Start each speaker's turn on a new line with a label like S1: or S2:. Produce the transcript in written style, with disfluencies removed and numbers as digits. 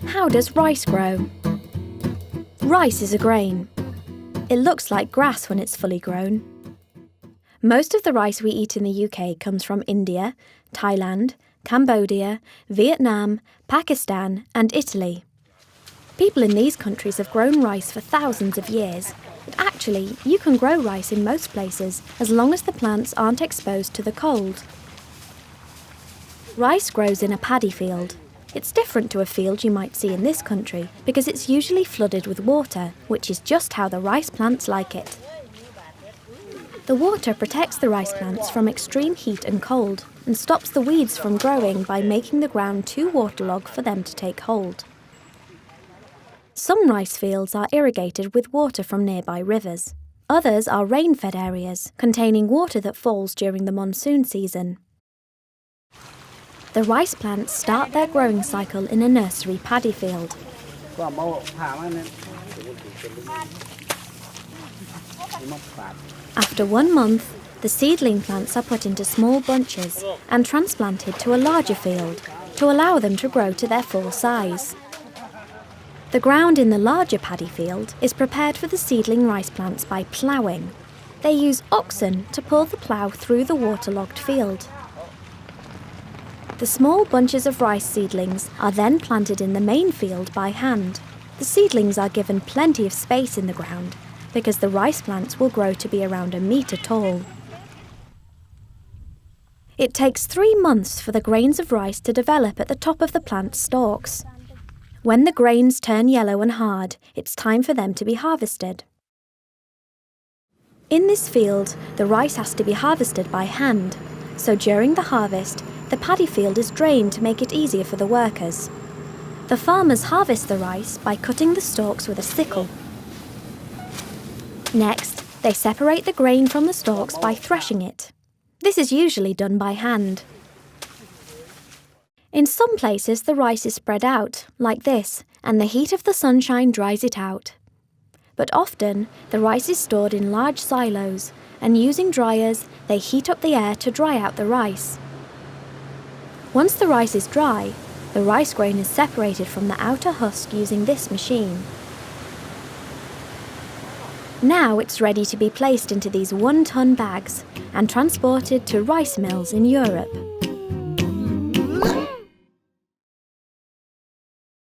S1: How does rice grow? Rice is a grain. It looks like grass when it's fully grown. Most of the rice we eat in the UK comes from India, Thailand, Cambodia, Vietnam, Pakistan and Italy. People in these countries have grown rice for thousands of years, but actually you can grow rice in most places as long as the plants aren't exposed to the cold. Rice grows in a paddy field. It's different to a field you might see in this country because it's usually flooded with water, which is just how the rice plants like it. The water protects the rice plants from extreme heat and cold and stops the weeds from growing by making the ground too waterlogged for them to take hold. Some rice fields are irrigated with water from nearby rivers. Others are rain-fed areas containing water that falls during the monsoon season. The rice plants start their growing cycle in a nursery paddy field. After 1 month, the seedling plants are put into small bunches and transplanted to a larger field to allow them to grow to their full size. The ground in the larger paddy field is prepared for the seedling rice plants by ploughing. They use oxen to pull the plough through the waterlogged field. The small bunches of rice seedlings are then planted in the main field by hand. The seedlings are given plenty of space in the ground because the rice plants will grow to be around 1 metre tall. It takes 3 months for the grains of rice to develop at the top of the plant stalks. When the grains turn yellow and hard, it's time for them to be harvested. In this field, the rice has to be harvested by hand, so during the harvest, the paddy field is drained to make it easier for the workers. The farmers harvest the rice by cutting the stalks with a sickle. Next, they separate the grain from the stalks by threshing it. This is usually done by hand. In some places, the rice is spread out, like this, and the heat of the sunshine dries it out. But often, the rice is stored in large silos, and using dryers, they heat up the air to dry out the rice. Once the rice is dry, the rice grain is separated from the outer husk using this machine. Now it's ready to be placed into these 1-ton bags and transported to rice mills in Europe.